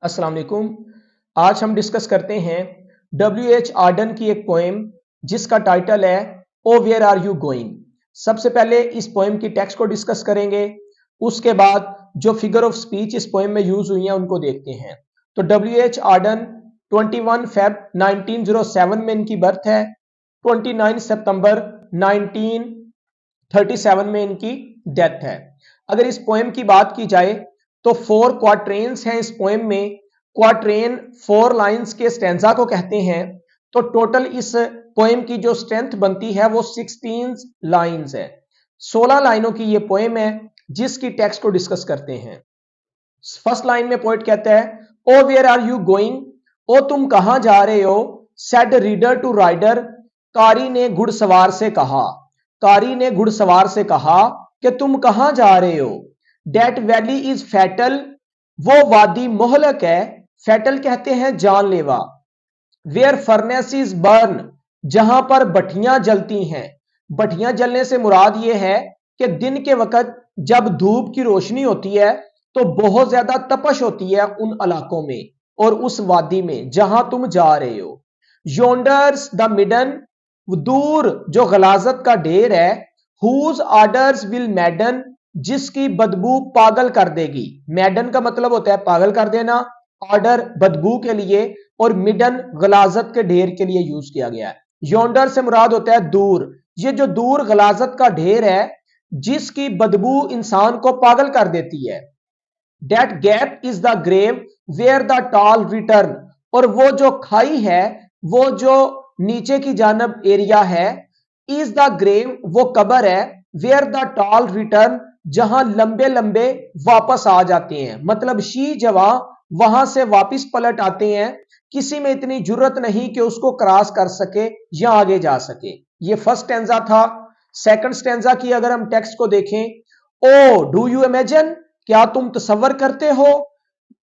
अस्सलाम वालेकुम। आज हम डिस्कस करते हैं W.H. आर्डन की एक पोएम जिसका टाइटल है ओ वेयर आर यू गोइंग। सबसे पहले इस पोएम की टेक्स्ट को डिस्कस करेंगे, उसके बाद जो फिगर ऑफ स्पीच इस पोएम में यूज हुई हैं उनको देखते हैं। तो W.H. आर्डन 21 फेब 1907 में इनकी बर्थ है, 29 सितंबर 1937 में इनकी डेथ है। अगर इस पोएम की बात की जाए तो 4 क्वाट्रेन्स हैं इस पोएम में। क्वाट्रेन 4 लाइंस के स्टैंजा को कहते हैं। तो टोटल इस पोएम की जो स्ट्रेंथ बनती है वो 16 लाइंस है। 16 लाइनों की ये पोएम है जिसकी टेक्स्ट को डिस्कस करते हैं। फर्स्ट लाइन में पोएट कहता है ओ वेयर आर यू गोइंग, ओ तुम कहां जा रहे हो। सेड रीडर टू राइडर, कारी ने घुड़सवार से कहा। कारी ने घुड़सवार से कहा कि तुम कहां जा रहे हो। डेट वैली इज फैटल, वो वादी मोहलक है। फैटल कहते हैं जानलेवा। वेयर फर्नेसिस बर्न, जहां पर भट्टियां जलती हैं। भट्टियां जलने से मुराद यह है कि दिन के वक्त जब धूप की रोशनी होती है तो बहुत ज्यादा तपश होती है उन इलाकों में और उस वादी में जहां तुम जा रहे हो। योंडर्स द मिडन, दूर जो गलाजत का ढेर है। हुज आर्डर्स विल मैडन, जिसकी बदबू पागल कर देगी। मैडन का मतलब होता है पागल कर देना, ऑर्डर बदबू के लिए, और मिडन गलाजत के ढेर के लिए यूज किया गया है। योंडर से मुराद होता है दूर। ये जो दूर गलाजत का ढेर है जिसकी बदबू इंसान को पागल कर देती है। That gap is the grave where the tall return, और वो जो खाई है, वो जो नीचे की जानब एरिया है, इज द ग्रेव वो कब्र है, वेयर द टॉल रिटर्न जहां लंबे लंबे वापस आ जाते हैं। मतलब शी जवां वहां से वापस पलट आते हैं, किसी में इतनी जुर्रत नहीं कि उसको क्रॉस कर सके या आगे जा सके। ये फर्स्ट स्टैंजा था। सेकंड स्टैंजा की अगर हम टेक्स्ट को देखें, ओ डू यू इमेजिन, क्या तुम तसव्वुर करते हो।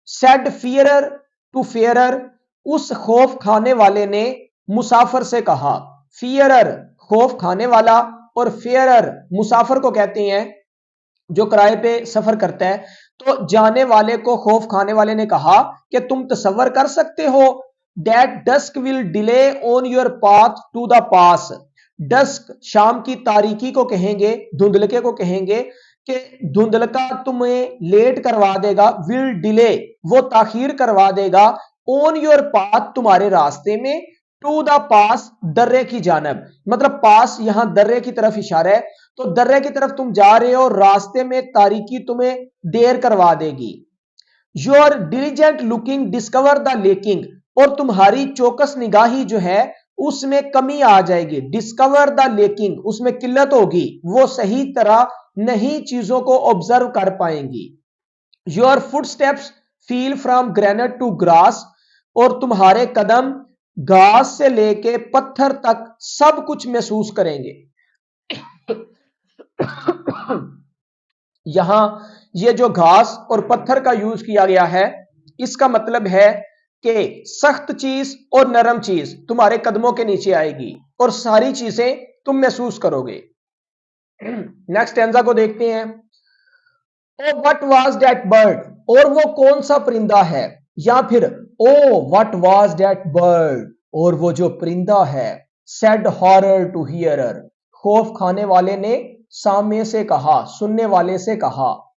सेड फियरर टू फेयरर, उस खौफ खाने वाले ने मुसाफिर से कहा। फियरर खौफ खाने वाला और फेयरर मुसाफिर को कहते हैं जो किराए पे सफर करता है। तो जाने वाले को खौफ खाने वाले ने कहा कि तुम तसव्वुर कर सकते हो। That dusk will delay on your path to the pass. Dusk शाम की तारीकी को कहेंगे, धुंधलके को कहेंगे कि धुंधलका तुम्हें लेट करवा देगा। विल डिले वो ताखीर करवा देगा। ऑन योर पाथ तुम्हारे रास्ते में, टू द पास दर्रे की जानब। मतलब पास यहां दर्रे की तरफ इशारा है, तो दर्रे की तरफ तुम जा रहे हो, रास्ते में तारीकी तुम्हें देर करवा देगी। Your diligent looking discover the lacking, और तुम्हारी चौकस निगाही जो है उसमें कमी आ जाएगी। डिस्कवर द लेकिंग उसमें किल्लत होगी, वो सही तरह नहीं चीजों को ऑब्जर्व कर पाएंगी। Your footsteps feel from granite to grass, और तुम्हारे कदम घास से लेके पत्थर तक सब कुछ महसूस करेंगे। यहां ये जो घास और पत्थर का यूज किया गया है, इसका मतलब है कि सख्त चीज और नरम चीज तुम्हारे कदमों के नीचे आएगी और सारी चीजें तुम महसूस करोगे। नेक्स्ट स्टैंजा को देखते हैं। Oh what was that bird, और वो कौन सा परिंदा है। या फिर oh what was that bird, और वो जो परिंदा है। सेड हॉरर टू हियरर, खौफ खाने वाले ने सामने से कहा, सुनने वाले से कहा।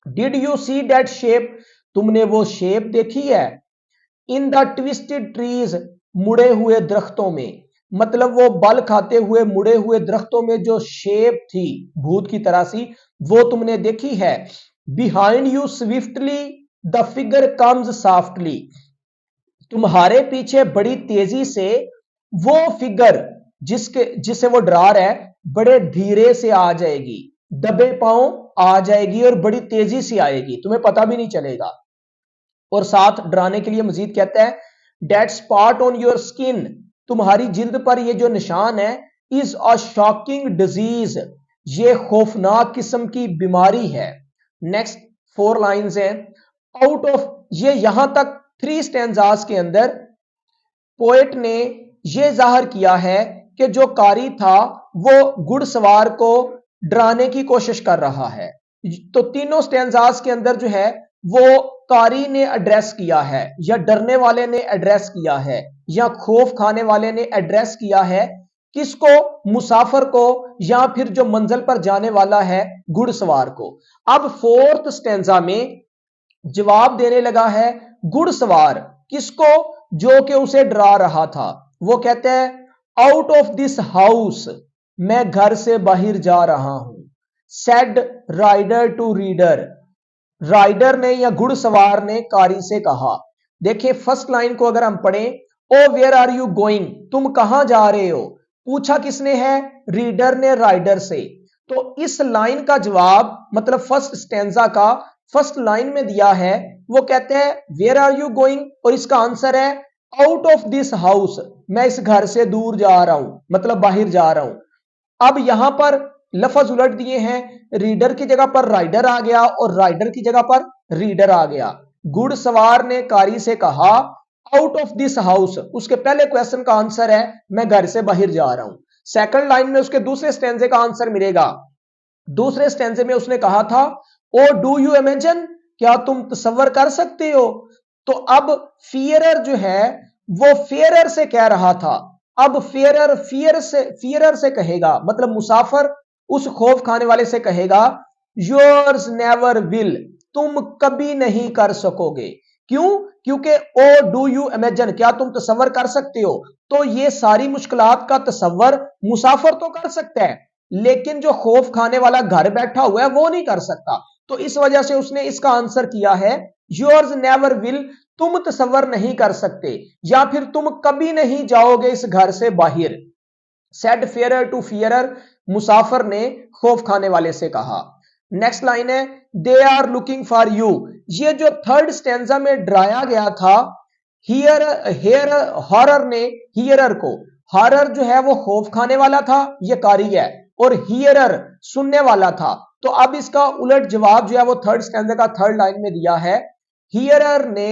Did you see that shape, तुमने वो शेप देखी है। इन द ट्विस्टेड ट्रीज, मुड़े हुए दरख्तों में। मतलब वो बल खाते हुए मुड़े हुए दरख्तों में जो शेप थी भूत की तरह सी, वो तुमने देखी है। Behind you swiftly the figure comes softly, तुम्हारे पीछे बड़ी तेजी से वो फिगर जिसे वो डरा रहा है बड़े धीरे से आ जाएगी, दबे पांव आ जाएगी और बड़ी तेजी से आएगी, तुम्हें पता भी नहीं चलेगा। और साथ डराने के लिए मजीद कहता है that spot on your skin, तुम्हारी जिल्द पर ये जो निशान है, इज अ शॉकिंग डिजीज, ये खौफनाक किस्म की बीमारी है। नेक्स्ट 4 लाइंस हैं। आउट ऑफ, ये यहां तक 3 स्टैंजास के अंदर पोएट ने यह जाहिर किया है कि जो कारी था वो घुड़सवार को डराने की कोशिश कर रहा है। तो तीनों स्टैंजास के अंदर जो है वो कारी ने एड्रेस किया है, या डरने वाले ने एड्रेस किया है, या खौफ खाने वाले ने एड्रेस किया है, किसको? मुसाफिर को, या फिर जो मंजिल पर जाने वाला है घुड़सवार को। अब फोर्थ स्टेंजा में जवाब देने लगा है घुड़सवार, किसको? जो कि उसे डरा रहा था। वो कहते हैं आउट ऑफ दिस हाउस, मैं घर से बाहर जा रहा हूं। Said rider to reader, rider ने या घुड़सवार ने कारी से कहा। देखिए फर्स्ट लाइन को अगर हम पढ़ें, ओ वेयर आर यू गोइंग, तुम कहां जा रहे हो, पूछा किसने है? रीडर ने राइडर से। तो इस लाइन का जवाब मतलब फर्स्ट स्टेंजा का फर्स्ट लाइन में दिया है, वो कहते हैं वेयर आर यू गोइंग, और इसका आंसर है आउट ऑफ दिस हाउस, मैं इस घर से दूर जा रहा हूं, मतलब बाहर जा रहा हूं। अब यहां पर लफ्ज उलट दिए हैं, रीडर की जगह पर राइडर आ गया और राइडर की जगह पर रीडर आ गया। घुड़सवार ने कारी से कहा आउट ऑफ दिस हाउस, उसके पहले क्वेश्चन का आंसर है मैं घर से बाहर जा रहा हूं। सेकंड लाइन में उसके दूसरे स्टेंजे का आंसर मिलेगा। दूसरे स्टेंजे में उसने कहा था ओ डू यू इमेजिन, क्या तुम तसव्वुर कर सकते हो। तो अब फियरर जो है वो फेयरर से कह रहा था, अब फेयरर फियरर से कहेगा, मतलब मुसाफिर उस खौफ खाने वाले से कहेगा योर्स नेवर विल, तुम कभी नहीं कर सकोगे। क्यों? क्योंकि ओ डू यू इमेजिन, क्या तुम तसव्वुर कर सकते हो। तो ये सारी मुश्किलात का तसव्वुर मुसाफिर तो कर सकता है, लेकिन जो खौफ खाने वाला घर बैठा हुआ है वो नहीं कर सकता। तो इस वजह से उसने इसका आंसर किया है योर्स नेवर विल, तुम तसव्वुर नहीं कर सकते, या फिर तुम कभी नहीं जाओगे इस घर से बाहर। सेड फेयरर टू फियरर, मुसाफिर ने खौफ खाने वाले से कहा। नेक्स्ट लाइन है they are looking for you, ये जो थर्ड स्टेंजा में डराया गया था, हियर हेयर हॉरर ने हियरर को, हॉरर जो है वो खौफ खाने वाला था, ये कारी है, और हियरर सुनने वाला था। तो अब इसका उलट जवाब जो है वो थर्ड स्टैंडर्ड का थर्ड लाइन में दिया है, हियरर ने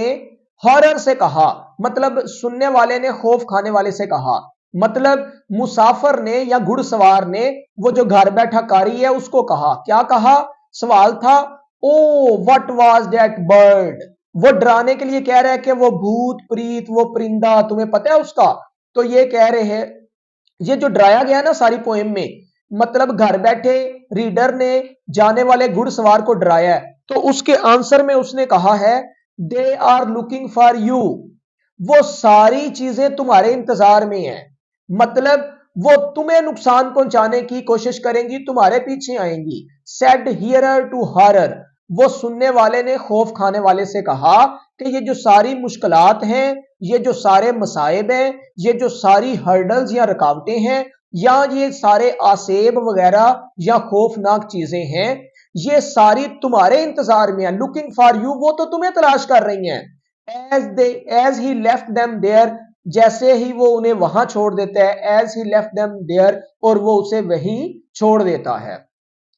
हॉरर से कहा, मतलब सुनने वाले ने खौफ खाने वाले से कहा, मतलब मुसाफिर ने या घुड़सवार ने वो जो घर बैठा कारी है उसको कहा। क्या कहा? सवाल था oh what was that bird, वो डराने के लिए कह रहा है कि वो भूत प्रीत वो परिंदा तुम्हें पता है उसका। तो ये कह रहे हैं, ये जो डराया गया ना सारी पोएम में, मतलब घर बैठे रीडर ने जाने वाले घुड़सवार को डराया है। तो उसके आंसर में उसने कहा है they are looking for you, वो सारी चीजें तुम्हारे इंतजार में है, मतलब वो तुम्हें नुकसान पहुंचाने की कोशिश करेंगी, तुम्हारे पीछे आएंगी। सेड हियरर टू हॉरर, वो सुनने वाले ने खौफ खाने वाले से कहा कि ये जो सारी मुश्किलात हैं, ये जो सारे मसाइब हैं, ये जो सारी हर्डल्स या रुकावटें हैं, या ये सारे आसेब वगैरह या खौफनाक चीजें हैं, ये सारी तुम्हारे इंतजार में है। लुकिंग फॉर यू, वो तो तुम्हें तलाश कर रही हैं। As he left them there, जैसे ही वो उन्हें वहां छोड़ देता है, as he left them there, और वो उसे वहीं छोड़ देता है।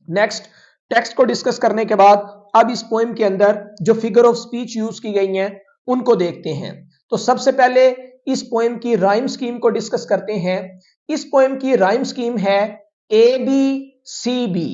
नेक्स्ट टेक्स्ट को डिस्कस करने के बाद अब इस पोएम के अंदर जो फिगर ऑफ स्पीच यूज की गई हैं उनको देखते हैं। तो सबसे पहले इस पोएम की राइम स्कीम को डिस्कस करते हैं। इस पोएम की राइम स्कीम है ए बी सी बी।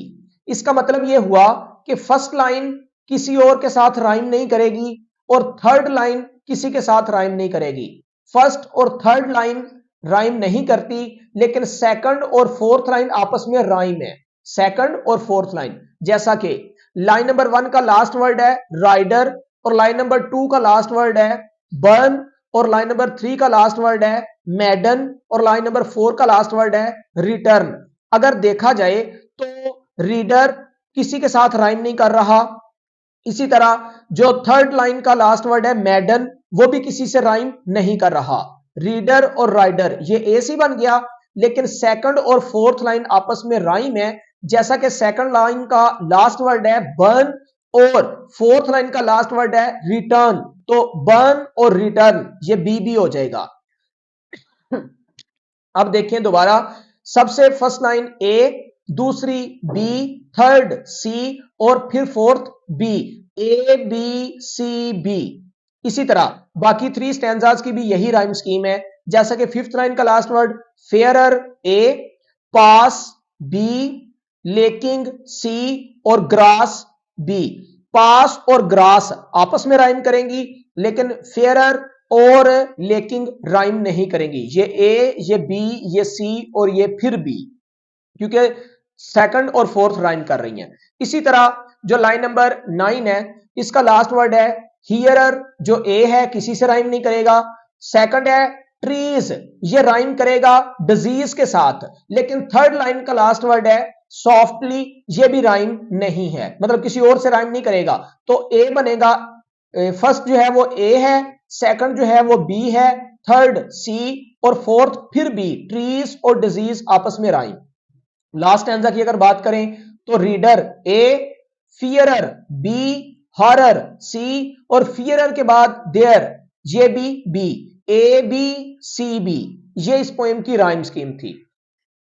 इसका मतलब यह हुआ कि फर्स्ट लाइन किसी और के साथ राइम नहीं करेगी और थर्ड लाइन किसी के साथ राइम नहीं करेगी। फर्स्ट और थर्ड लाइन राइम नहीं करती, लेकिन सेकंड और फोर्थ लाइन आपस में राइम है। सेकंड और फोर्थ लाइन, जैसा कि लाइन नंबर 1 का लास्ट वर्ड है राइडर, और लाइन नंबर 2 का लास्ट वर्ड है बर्न, और लाइन नंबर 3 का लास्ट वर्ड है मैडन, और लाइन नंबर 4 का लास्ट वर्ड है रिटर्न। अगर देखा जाए तो रीडर किसी के साथ राइम नहीं कर रहा। इसी तरह जो थर्ड लाइन का लास्ट वर्ड है मैडन, वो भी किसी से राइम नहीं कर रहा। रीडर और राइडर ये एस ही बन गया, लेकिन सेकंड और फोर्थ लाइन आपस में राइम है। जैसा कि सेकंड लाइन का लास्ट वर्ड है बर्न और फोर्थ लाइन का लास्ट वर्ड है रिटर्न, तो बर्न और रिटर्न ये बी हो जाएगा। अब देखें दोबारा, सबसे फर्स्ट लाइन ए, दूसरी बी, थर्ड सी, और फिर fourth B, A B C B. इसी तरह बाकी 3 स्टैंजाज की भी यही राइम स्कीम है। जैसा कि फिफ्थ लाइन का लास्ट वर्ड फेयरर ए, पास बी, लेकिंग सी, और ग्रास बी। पास और ग्रास आपस में राइम करेंगी, लेकिन फेयरर और लेकिंग राइम नहीं करेंगी। ये ए, ये बी, ये सी और ये फिर बी, क्योंकि सेकंड और फोर्थ राइम कर रही हैं। इसी तरह जो लाइन नंबर 9 है, इसका लास्ट वर्ड है हियरर। जो ए है किसी से राइम नहीं करेगा। सेकंड है ट्रीज, ये राइम करेगा डिजीज के साथ। लेकिन थर्ड लाइन का लास्ट वर्ड है सॉफ्टली, ये भी राइम नहीं है, मतलब किसी और से राइम नहीं करेगा। तो ए बनेगा, फर्स्ट जो है वो ए है, सेकंड जो है वो बी है, थर्ड सी और फोर्थ फिर बी, ट्रीज और डिजीज आपस में राइम। लास्ट स्टैंजा की अगर बात करें तो reader A, fearer B, horror C और फियरर के बाद देयर, ये भी B, A B C B. ये इस पोएम की राइम स्कीम थी।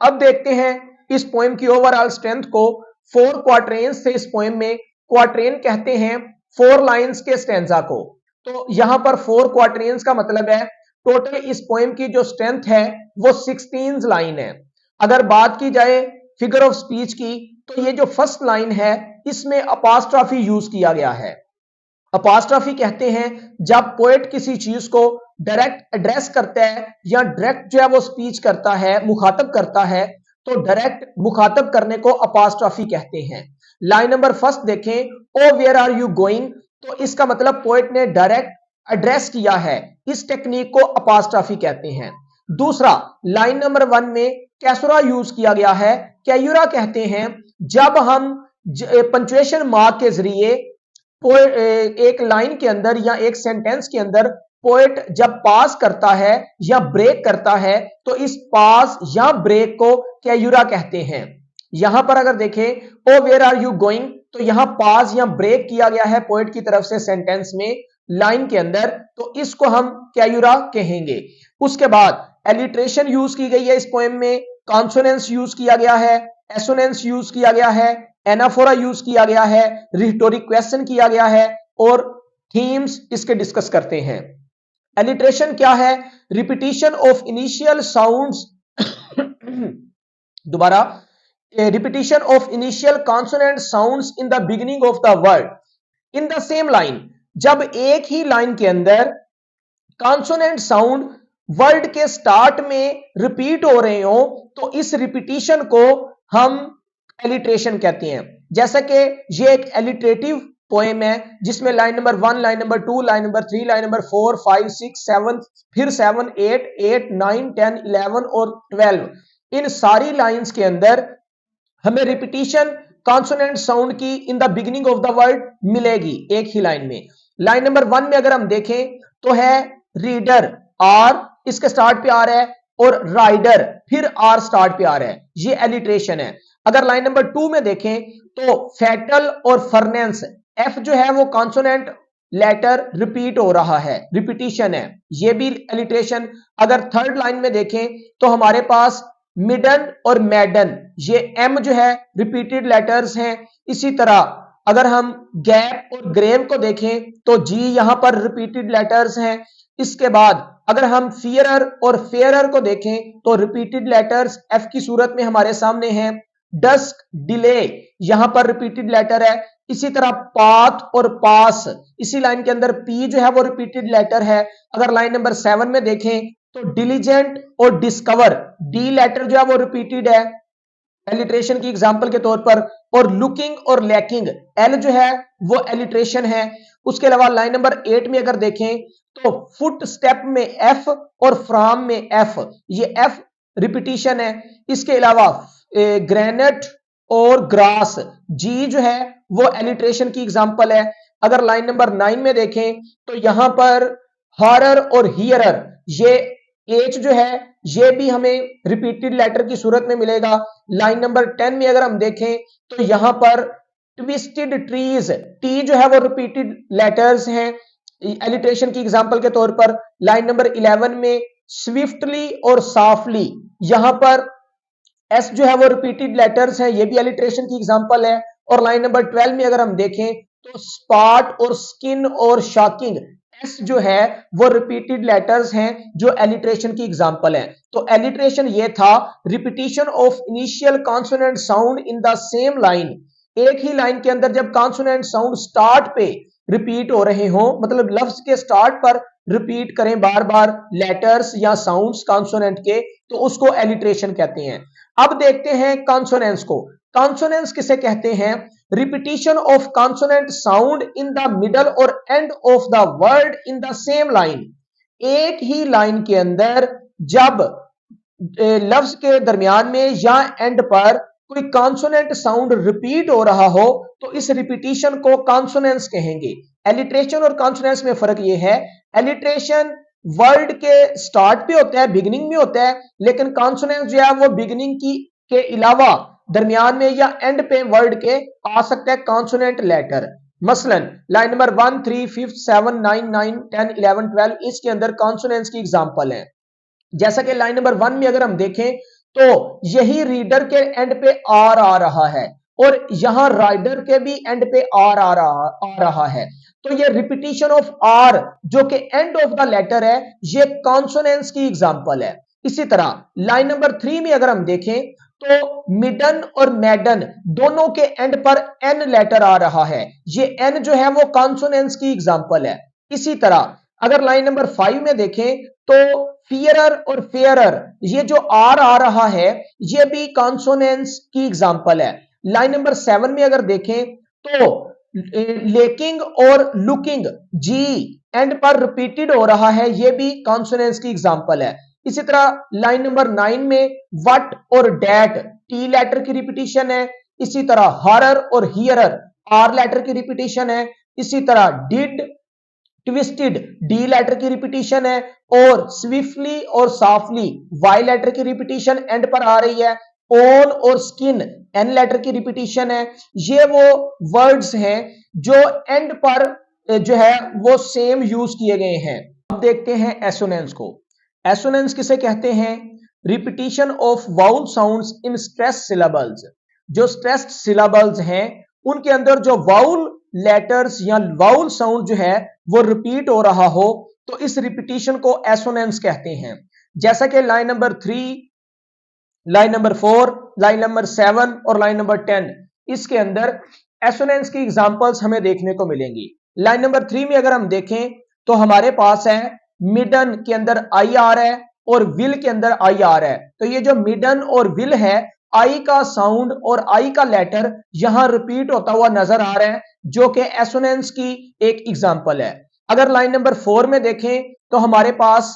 अब देखते हैं इस पोएम की ओवरऑल स्ट्रेंथ को। 4 क्वार्ट्रेन्स से इस पोएम में, क्वार्ट्रेन कहते हैं 4 लाइंस के स्टैंजा को। तो यहां पर 4 क्वार्ट्रेन्स का मतलब है टोटल इस पोएम की जो स्ट्रेंथ है वो 16 लाइन है। अगर बात की जाए फिगर ऑफ स्पीच की, तो ये जो फर्स्ट लाइन है इसमें अपोस्ट्रोफी यूज किया गया है। अपोस्ट्रोफी कहते हैं जब पोएट किसी चीज को डायरेक्ट एड्रेस करता है या डायरेक्ट जो है वो स्पीच करता है, मुखातब करता है, तो डायरेक्ट मुखातब करने को अपोस्ट्रोफी कहते हैं। लाइन नंबर फर्स्ट देखें, O where are you going, तो इसका मतलब पोएट ने डायरेक्ट एड्रेस किया है। इस टेक्निक को अपोस्ट्रोफी कहते हैं। दूसरा, लाइन नंबर 1 में कैसुरा यूज किया गया है। कैयुरा कहते हैं जब हम पंक्चुएशन मार्क के जरिए एक लाइन के अंदर या एक सेंटेंस के अंदर पोएट जब पास करता है या ब्रेक करता है, तो इस पास या ब्रेक को कैयुरा कहते हैं। यहां पर अगर देखें O where are you going, तो यहां पास या ब्रेक किया गया है पोएट की तरफ से सेंटेंस में, लाइन के अंदर, तो इसको हम कैयुरा कहेंगे। उसके बाद एलिट्रेशन यूज की गई है इस पोएम में, कॉन्सोनेंस यूज किया गया है, एसोनेंस यूज किया गया है, एनाफोरा यूज किया गया है, रिटोरिक क्वेश्चन किया गया है और थीम्स इसके डिस्कस करते हैं। एलिट्रेशन क्या है? रिपीटिशन ऑफ इनिशियल साउंड्स दोबारा, repetition of initial consonant sounds in the beginning of the word in the same line. जब एक ही लाइन के अंदर कॉन्सोनेंट साउंड वर्ड के स्टार्ट में रिपीट हो रहे हो, तो इस रिपीटिशन को हम एलिट्रेशन कहते हैं। जैसे कि ये एक एलिट्रेटिव पोएम है जिसमें line number 1, line number 2, line number 3, line number 4, 5, 6, 7, फिर 7, 8, 8, 9, 10, 11 और 12, इन सारी लाइंस के अंदर हमें रिपीटिशन कॉन्सोनेंट साउंड की in the beginning of the word मिलेगी एक ही लाइन में। लाइन नंबर 1 में अगर हम देखें तो है रीडर, आर इसके स्टार्ट पे आ रहा है, और राइडर फिर आर स्टार्ट पे आ रहा है, ये एलिट्रेशन है। अगर लाइन नंबर 2 में देखें तो फैटल और फर्नेंस, एफ जो है वो कॉन्सोनेंट लेटर रिपीट हो रहा है, रिपीटिशन है, ये भी एलिट्रेशन। अगर थर्ड लाइन में देखें तो हमारे पास मिडन और मैडन, ये एम जो है रिपीटेड लेटर्स हैं। इसी तरह अगर हम गैप और ग्रेव को देखें तो जी यहां पर रिपीटेड लेटर्स हैं। इसके बाद अगर हम फियरर और फेयरर को देखें तो रिपीटेड लेटर्स एफ की सूरत में हमारे सामने हैं। डस्क, डिले, यहां पर रिपीटेड लेटर है। इसी तरह पाथ और पास, इसी लाइन के अंदर पी जो है वो रिपीटेड लेटर है। अगर लाइन नंबर 7 में देखें तो डिलीजेंट और डिस्कवर, डी लेटर जो है वो रिपीटेड है एलिट्रेशन की एग्जांपल के तौर पर, और लुकिंग और लैकिंग, एल जो है वो एलिट्रेशन है। उसके अलावा लाइन नंबर 8 में अगर देखें तो फुट स्टेप में एफ और फ्राम में एफ, ये एफ रिपीटिशन है। इसके अलावा ग्रेनेट और ग्रास, जी जो है वो एलिट्रेशन की एग्जांपल है। अगर लाइन नंबर 9 में देखें तो यहां पर हॉरर और हियरर, ये एच जो है ये भी हमें रिपीटेड लेटर की सूरत में मिलेगा। लाइन नंबर 10 में अगर हम देखें तो यहां पर ट्विस्टेड ट्रीज, टी जो है वो रिपीटेड लेटर्स हैं एलिट्रेशन की एग्जांपल के तौर पर। लाइन नंबर 11 में स्विफ्टली और सॉफ्टली, यहां पर एस जो है वो रिपीटेड लेटर्स हैं, ये भी एलिट्रेशन की एग्जांपल है। और लाइन नंबर 12 में अगर हम देखें तो स्पॉट और स्किन और शॉकिंग, एस जो है वो रिपीटेड लेटर्स हैं जो एलिट्रेशन की एग्जांपल है। तो एलिट्रेशन ये था repetition of initial consonant sound in the same line एक ही लाइन के अंदर जब कॉन्सोनेंट साउंड स्टार्ट पे रिपीट हो रहे हो, मतलब लफ्ज के स्टार्ट पर रिपीट करें बार बार लेटर्स या साउंड्स कॉन्सोनेंट के, तो उसको एलिट्रेशन कहते हैं। अब देखते हैं कॉन्सोनेंट्स को। कॉन्सोनेंट्स किसे कहते हैं? Repetition of consonant sound in the middle और end of the word in the same line. एक ही लाइन के अंदर जब लफ्ज के दरमियान में या एंड पर कोई कॉन्सोनेंट साउंड रिपीट हो रहा हो तो इस रिपीटिशन को कॉन्सोनेंस कहेंगे। एलिट्रेशन और कॉन्सोनेंस में फर्क यह है, एलिट्रेशन वर्ड के स्टार्ट पे होता है, बिगिनिंग में होता है, लेकिन कॉन्सोनेंस जो है वो बिगिनिंग की के अलावा दरमियान में या एंड पे वर्ड के आ सकता है कॉन्सोनेंट लेटर। मसलन लाइन नंबर 1, 3, 5, 7, 9, 9, 10, 11, 12 इसके अंदर कॉन्सोनेंट्स की एग्जांपल है। जैसा कि लाइन नंबर 1 में अगर हम देखें तो यही रीडर के एंड पे आर आ रहा है और यहां राइडर के भी एंड पे आर आ रहा है, तो ये रिपीटिशन ऑफ आर जो कि एंड ऑफ द लेटर है, ये कॉन्सोनेंस की एग्जांपल है। इसी तरह लाइन नंबर 3 में अगर हम देखें तो मिडन और मैडन दोनों के एंड पर एन लेटर आ रहा है, ये एन जो है वो कॉन्सोनेंस की एग्जांपल है। इसी तरह अगर लाइन नंबर 5 में देखें तो फियरर और फेयरर ये जो आर आ रहा है ये भी कॉन्सोनेंस की एग्जांपल है। लाइन नंबर 7 में अगर देखें तो लेकिंग और लुकिंग जी एंड पर रिपीटेड हो रहा है, ये भी कॉन्सोनेंस की एग्जांपल है। इसी तरह लाइन नंबर 9 में वट और डैट टी लेटर की रिपीटिशन है। इसी तरह हरर और हियरर आर लेटर की रिपीटिशन है। इसी तरह डिड ट्विस्टेड डी लेटर की रिपीटिशन है और स्विफ्टली और सॉफ्टली वाई लेटर की रिपीटिशन एंड पर आ रही है। ओन और स्किन एन लेटर की रिपीटिशन है। ये वो वर्ड्स हैं जो एंड पर जो है वो सेम यूज किए गए हैं। अब देखते हैं एसोनेंस को। एसोनेंस किसे कहते हैं? Repetition of vowel sounds in stress syllables. जो स्ट्रेस्ड सिलेबल्स हैं उनके अंदर जो वाउल लेटर्स या वाउल साउंड जो है वो रिपीट हो रहा हो तो इस रिपीटिशन को एसोनेंस कहते हैं। जैसा कि line number 3, line number 4, line number 7 और लाइन नंबर 10 इसके अंदर एसोनेंस की एग्जांपल्स हमें देखने को मिलेंगी। लाइन नंबर 3 में अगर हम देखें तो हमारे पास है मिडन के अंदर आई आ रहा है और विल के अंदर आई आ रहा है, तो ये जो मिडन और विल है आई का साउंड और आई का लेटर यहां रिपीट होता हुआ नजर आ रहा है जो कि एसोनेंस की एक एग्जांपल है। अगर लाइन नंबर 4 में देखें तो हमारे पास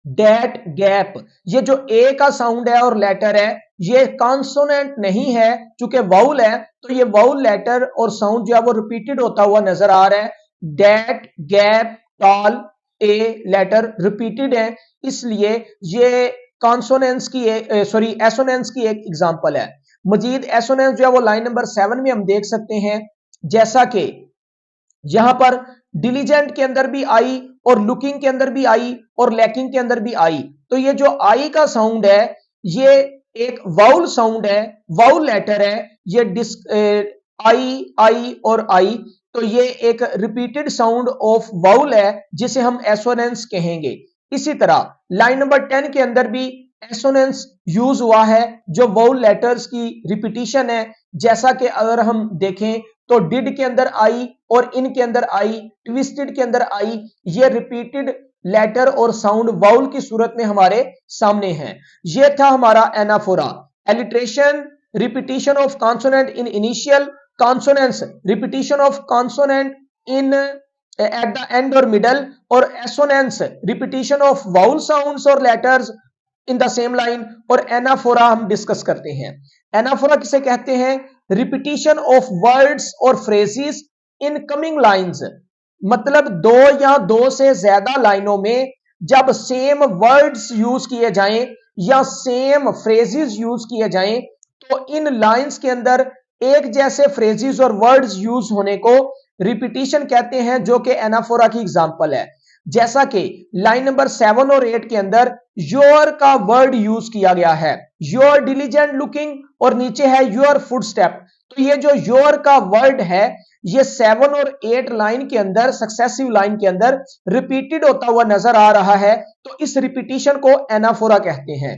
डेट गैप ये जो ए का साउंड है और लेटर है ये कॉन्सोनेंट नहीं है, चूंकि वाउल है तो ये वाउल लेटर और साउंड जो है वो रिपीटेड होता हुआ नजर आ रहा है। That gap tall a letter repeated है, इसलिए ये कॉन्सोनेंस की एसोनेंस की एक एग्जांपल है। मजीद एसोनेंस जो है वो लाइन नंबर 7 में हम देख सकते हैं, जैसा कि यहां पर डिलीजेंट के अंदर भी आई और लुकिंग के अंदर भी आई और लैकिंग के अंदर भी आई, तो ये जो आई का साउंड है ये एक वाउल साउंड है, वाउल लेटर है, ये आई और आई, तो ये एक रिपीटेड साउंड ऑफ वाउल है जिसे हम एसोनेंस कहेंगे। इसी तरह लाइन नंबर 10 के अंदर भी एसोनेंस यूज हुआ है जो वाउल लेटर्स की रिपीटिशन है। जैसा कि अगर हम देखें तो डिड के अंदर आई और इन के अंदर आई, ट्विस्टेड के अंदर आई, ये रिपीटेड लेटर और साउंड वाउल की सूरत में हमारे सामने है। ये था हमारा anaphora. Alliteration repetition of consonant in initial, consonants repetition of consonant in at the end और मिडल, और assonance repetition of vowel sounds और letters in the same line. और एनाफोरा हम डिस्कस करते हैं। एनाफोरा किसे कहते हैं? रिपीटिशन ऑफ वर्ड्स और फ्रेजेस इन कमिंग लाइंस, मतलब दो या दो से ज्यादा लाइनों में जब सेम वर्ड्स यूज किए जाएं या सेम फ्रेजेस यूज किए जाएं तो इन लाइंस के अंदर एक जैसे फ्रेजेस और वर्ड्स यूज होने को रिपीटिशन कहते हैं, जो कि एनाफोरा की एग्जांपल है। जैसा कि लाइन नंबर 7 और 8 के अंदर योर का वर्ड यूज किया गया है, योर डिलीजेंट लुकिंग, और नीचे है योर फुटस्टेप। तो ये जो योर का वर्ड है ये 7 और 8 लाइन के अंदर, सक्सेसिव लाइन के अंदर रिपीटेड होता हुआ नजर आ रहा है, तो इस रिपीटिशन को एनाफोरा कहते हैं।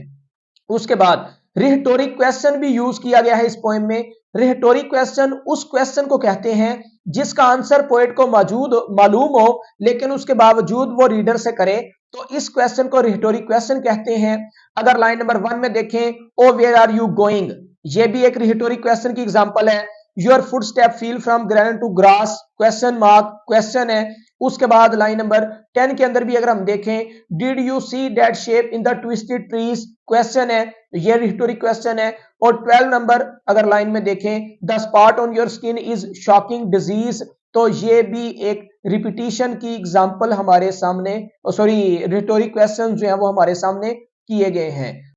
उसके बाद रिटोरिक क्वेश्चन भी यूज किया गया है इस पोएम में। रिहेटोरिक क्वेश्चन उस क्वेश्चन को कहते हैं जिसका आंसर पोएट को मौजूद मालूम हो लेकिन उसके बावजूद वो रीडर से करे, तो इस क्वेश्चन को रिहेटोरिक क्वेश्चन कहते हैं। अगर लाइन नंबर 1 में देखें, O where are you going, ये भी एक रिहेटोरिक क्वेश्चन की एग्जांपल है। Your footstep feel from grain to grass, question mark, question है। उसके बाद लाइन नंबर 10 के अंदर भी अगर हम देखें, did you see that shape in the twisted trees, question है, ये रिहेटोरिक क्वेश्चन है। और 12 नंबर अगर लाइन में देखें, the spot on your skin is shocking disease, तो ये भी एक रिपीटिशन की एग्जांपल हमारे सामने, सॉरी रिहेटोरिक क्वेश्चन जो है वो हमारे सामने किए गए हैं।